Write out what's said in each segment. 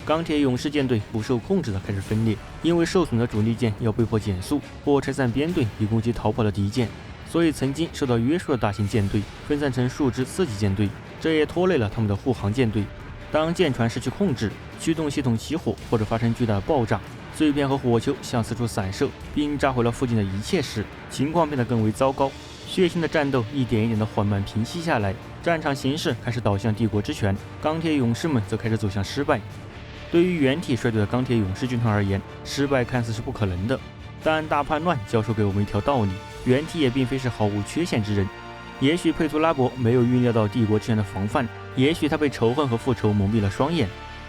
钢铁勇士舰队不受控制的开始分裂，因为受损的主力舰要被迫减速或拆散编队以攻击逃跑的敌舰，所以曾经受到约束的大型舰队分散成数支次级舰队，这也拖累了他们的护航舰队。当舰船失去控制，驱动系统起火或者发生巨大的爆炸，碎片和火球向四处散射，并炸毁了附近的一切时，情况变得更为糟糕。血腥的战斗一点一点的缓慢平息下来，战场形势开始倒向帝国之权，钢铁勇士们则开始走向失败。对于原体率队的钢铁勇士军团而言，失败看似是不可能的，但大叛乱教授给我们一条道理：原体也并非是毫无缺陷之人。也许佩图拉伯没有预料到帝国之权的防范，也许他被仇恨和复仇蒙蔽了双眼，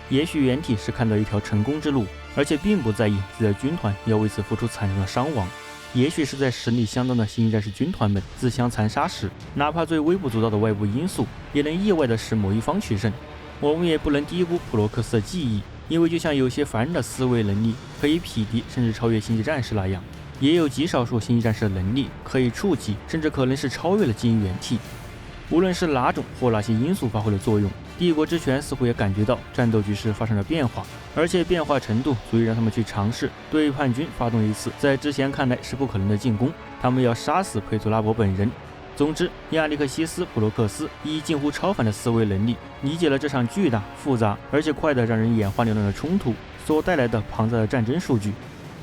也许原体是看到一条成功之路，而且并不在意自己的军团要为此付出惨重的伤亡。也许是在实力相当的新一战士军团们自相残杀时，哪怕最微不足道的外部因素也能意外的使某一方取胜。我们也不能低估普罗克斯的记忆，因为就像有些凡人的思维能力可以匹敌甚至超越星际战士那样，也有极少数星际战士的能力可以触及甚至可能是超越了基因原体。无论是哪种或哪些因素发挥了作用，帝国之权似乎也感觉到战斗局势发生了变化，而且变化程度足以让他们去尝试对叛军发动一次在之前看来是不可能的进攻。他们要杀死佩图拉伯本人。总之，亚历克西斯·普罗克斯以近乎超凡的思维能力理解了这场巨大、复杂而且快得让人眼花缭乱的冲突所带来的庞大的战争数据。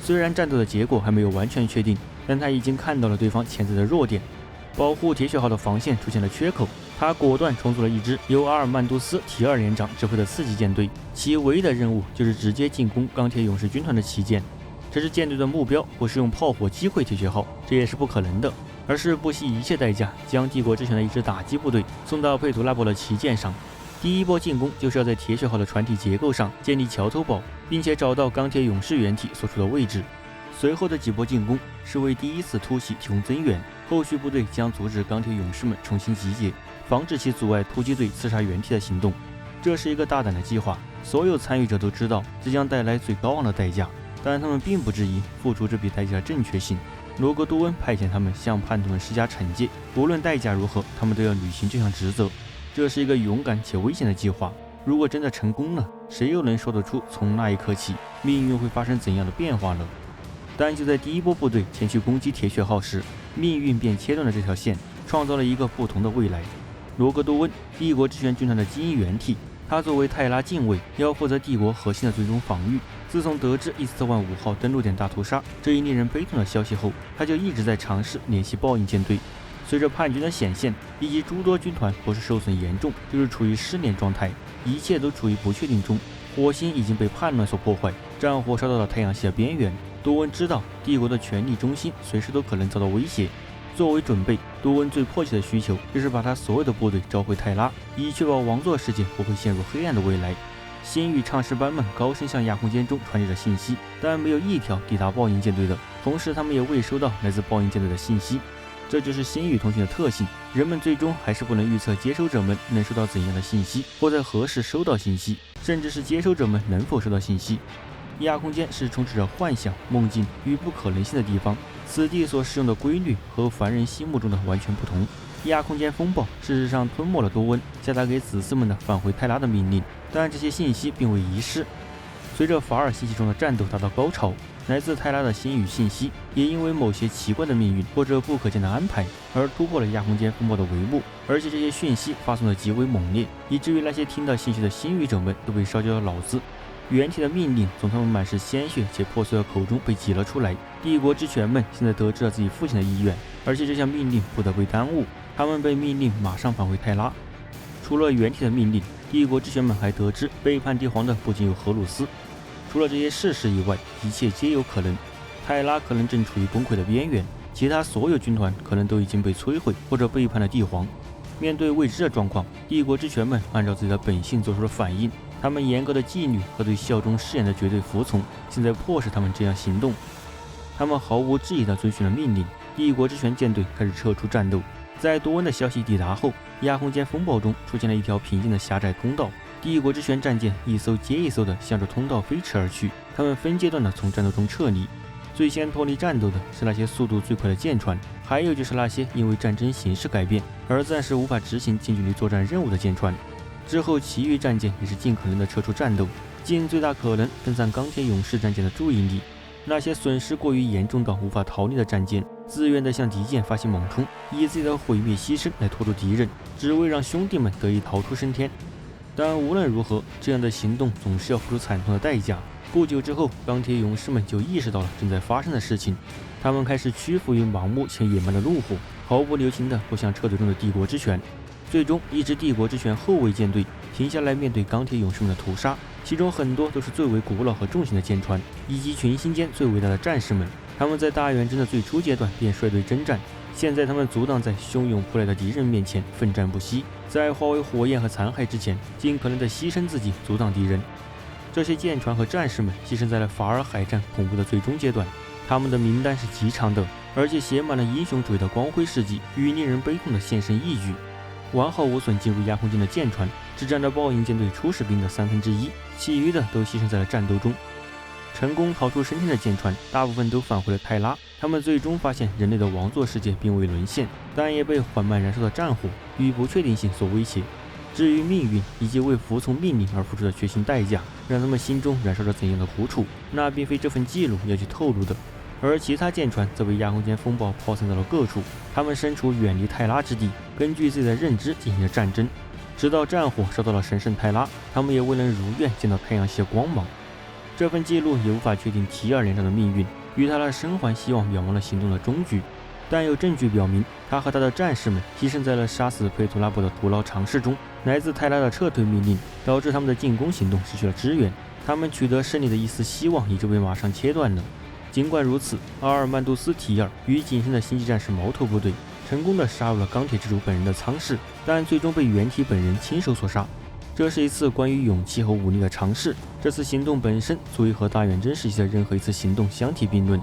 虽然战斗的结果还没有完全确定，但他已经看到了对方潜在的弱点。保护铁血号的防线出现了缺口，他果断重组了一支由阿尔曼杜斯·提尔连长指挥的次级舰队，其唯一的任务就是直接进攻钢铁勇士军团的旗舰。这支舰队的目标不是用炮火击溃铁血号，这也是不可能的，而是不惜一切代价将帝国之权的一支打击部队送到佩图拉伯的旗舰上。第一波进攻就是要在铁血号的船体结构上建立桥头堡，并且找到钢铁勇士原体所处的位置。随后的几波进攻是为第一次突袭提供增援，后续部队将阻止钢铁勇士们重新集结，防止其阻碍突击队刺杀原体的行动。这是一个大胆的计划，所有参与者都知道这将带来最高昂的代价，但他们并不质疑付出这笔代价的正确性。罗格多恩派遣他们向叛徒们施加惩戒，无论代价如何，他们都要履行这项职责。这是一个勇敢且危险的计划，如果真的成功了，谁又能说得出从那一刻起命运会发生怎样的变化呢？但就在第一波部队前去攻击铁血号时，命运便切断了这条线，创造了一个不同的未来。罗格多恩，帝国之权军团的基因原体，他作为泰拉禁卫，要负责帝国核心的最终防御。自从得知伊斯特万5号登陆点大屠杀这一令人悲痛的消息后，他就一直在尝试联系报应舰队。随着叛军的显现，以及诸多军团不是受损严重，就是处于失联状态，一切都处于不确定中。火星已经被叛乱所破坏，战火烧到了太阳系的边缘。多恩知道帝国的权力中心随时都可能遭到威胁。作为准备，多恩最迫切的需求就是把他所有的部队召回泰拉，以确保王座世界不会陷入黑暗的未来。星宇唱诗班们高声向亚空间中传递着信息，但没有一条抵达报应舰队的，同时他们也未收到来自报应舰队的信息。这就是星宇通讯的特性，人们最终还是不能预测接收者们能收到怎样的信息，或在何时收到信息，甚至是接收者们能否收到信息。亚空间是充斥着幻想、梦境与不可能性的地方，此地所使用的规律和凡人心目中的完全不同。亚空间风暴事实上吞没了多恩下达给子嗣们的返回泰拉的命令，但这些信息并未遗失。随着法尔信息中的战斗达到高潮，来自泰拉的星宇信息也因为某些奇怪的命运或者不可见的安排而突破了亚空间风暴的帷幕，而且这些讯息发送的极为猛烈，以至于那些听到信息的星宇者们都被烧焦了脑子。原体的命令从他们满是鲜血且破碎的口中被挤了出来。帝国之权们现在得知了自己父亲的意愿，而且这项命令不得被耽误，他们被命令马上返回泰拉。除了原体的命令，帝国之权们还得知背叛帝皇的不仅有荷鲁斯。除了这些事实以外，一切皆有可能。泰拉可能正处于崩溃的边缘，其他所有军团可能都已经被摧毁或者背叛了帝皇。面对未知的状况，帝国之权们按照自己的本性做出了反应。他们严格的纪律和对效忠誓言的绝对服从，现在迫使他们这样行动。他们毫无质疑地遵循了命令。帝国之权舰队开始撤出战斗。在多恩的消息抵达后，亚空间风暴中出现了一条平静的狭窄通道。帝国之权战舰一艘接一艘地向着通道飞驰而去，他们分阶段地从战斗中撤离。最先脱离战斗的是那些速度最快的舰船，还有就是那些因为战争形势改变而暂时无法执行近距离作战任务的舰船。之后，其余战舰也是尽可能的撤出战斗。尽最大可能分散钢铁勇士战舰的注意力。那些损失过于严重到无法逃离的战舰，自愿地向敌舰发起猛冲，以自己的毁灭牺牲来拖住敌人，只为让兄弟们得以逃出升天。但无论如何，这样的行动总是要付出惨痛的代价。不久之后，钢铁勇士们就意识到了正在发生的事情，他们开始屈服于盲目且野蛮的怒火，毫不留情地扑向车队中的帝国之拳。最终，一支帝国之拳后卫舰队停下来面对钢铁勇士们的屠杀，其中很多都是最为古老和重型的舰船，以及群星间最伟大的战士们。他们在大远征的最初阶段便率队征战，现在他们阻挡在汹涌扑来的敌人面前，奋战不息，在化为火焰和残骸之前，尽可能的牺牲自己，阻挡敌人。这些舰船和战士们牺牲在了法尔海战恐怖的最终阶段，他们的名单是极长的，而且写满了英雄主义的光辉事迹与令人悲痛的献身义举。完好无损进入亚空间的舰船只占着豹鹰舰队初始兵的1/3，其余的都牺牲在了战斗中。成功逃出升天的舰船大部分都返回了泰拉，他们最终发现人类的王座世界并未沦陷，但也被缓慢燃烧的战火与不确定性所威胁。至于命运以及为服从命令而付出的血腥代价，让他们心中燃烧着怎样的苦楚，那并非这份记录要去透露的。而其他舰船则被亚空间风暴抛散到了各处，他们身处远离泰拉之地，根据自己的认知进行着战争，直到战火烧到了神圣泰拉，他们也未能如愿见到太阳系的光芒。这份记录也无法确定提尔连长的命运，与他的生还希望渺茫的行动的终局，但有证据表明，他和他的战士们牺牲在了杀死佩图拉伯的徒劳尝试中。来自泰拉的撤退命令导致他们的进攻行动失去了支援，他们取得胜利的一丝希望也就被马上切断了。尽管如此，阿尔曼杜斯·提尔与仅剩的星际战士矛头部队成功地杀入了钢铁之主本人的舱室，但最终被原体本人亲手所杀。这是一次关于勇气和武力的尝试，这次行动本身足以和大远征时期的任何一次行动相提并论。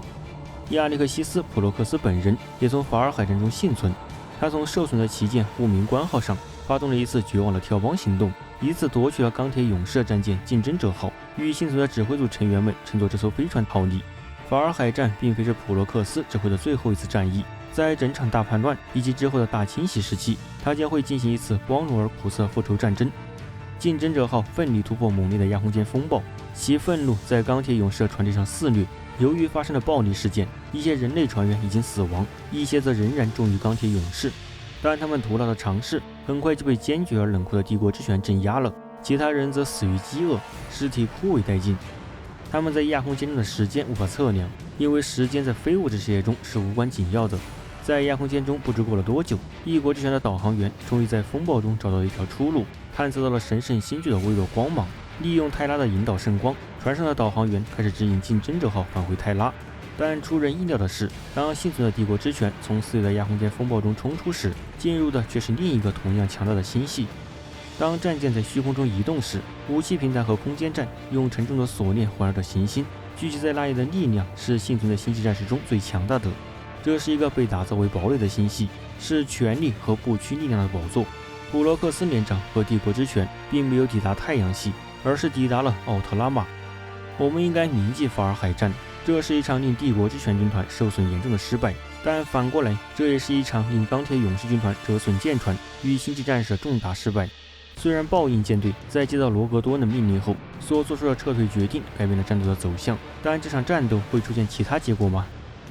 亚历克西斯·普罗克斯本人也从法尔海战中幸存，他从受损的旗舰护民官号上发动了一次绝望的跳帮行动，以此夺取了钢铁勇士的战舰竞争者号，与幸存的指挥组成员们乘坐这艘飞船逃离。法尔海战并非是普罗克斯指挥的最后一次战役，在整场大叛乱以及之后的大清洗时期，他将会进行一次光荣而苦涩的复仇战争。竞争者号奋力突破猛烈的亚空间风暴，其愤怒在钢铁勇士的船队上肆虐。由于发生了暴力事件，一些人类船员已经死亡，一些则仍然忠于钢铁勇士，但他们徒劳的尝试很快就被坚决而冷酷的帝国之拳镇压了，其他人则死于饥饿，尸体枯萎殆尽。他们在亚空间中的时间无法测量，因为时间在非物质世界中是无关紧要的。在亚空间中不知过了多久，帝国之拳的导航员终于在风暴中找到了一条出路，探测到了神圣星距的微弱光芒。利用泰拉的引导圣光，船上的导航员开始指引竞争者号返回泰拉。但出人意料的是，当幸存的帝国之拳从肆虐的亚空间风暴中冲出时，进入的却是另一个同样强大的星系。当战舰在虚空中移动时，武器平台和空间站用沉重的锁链环绕着行星，聚集在那里的力量是幸存的星际战士中最强大的。这是一个被打造为堡垒的星系，是权力和不屈力量的宝座。普罗克斯连长和帝国之拳并没有抵达太阳系，而是抵达了奥特拉玛。我们应该铭记法尔海战，这是一场令帝国之拳军团受损严重的失败，但反过来，这也是一场令钢铁勇士军团折损舰船与星际战士的重大失败。虽然豹鹰舰队在接到罗格多恩的命令后所做出的撤退决定改变了战斗的走向，但这场战斗会出现其他结果吗？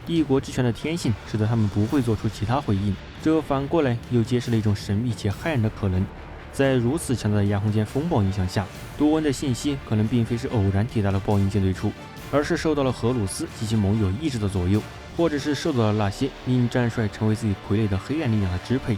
帝国之拳的天性使得他们不会做出其他回应，这反过来又揭示了一种神秘且骇人的可能。在如此强大的亚空间风暴影响下，多恩的信息可能并非是偶然抵达了豹鹰舰队处，而是受到了荷鲁斯及其盟友意志的左右，或者是受到了那些令战帅成为自己傀儡的黑暗力量的支配。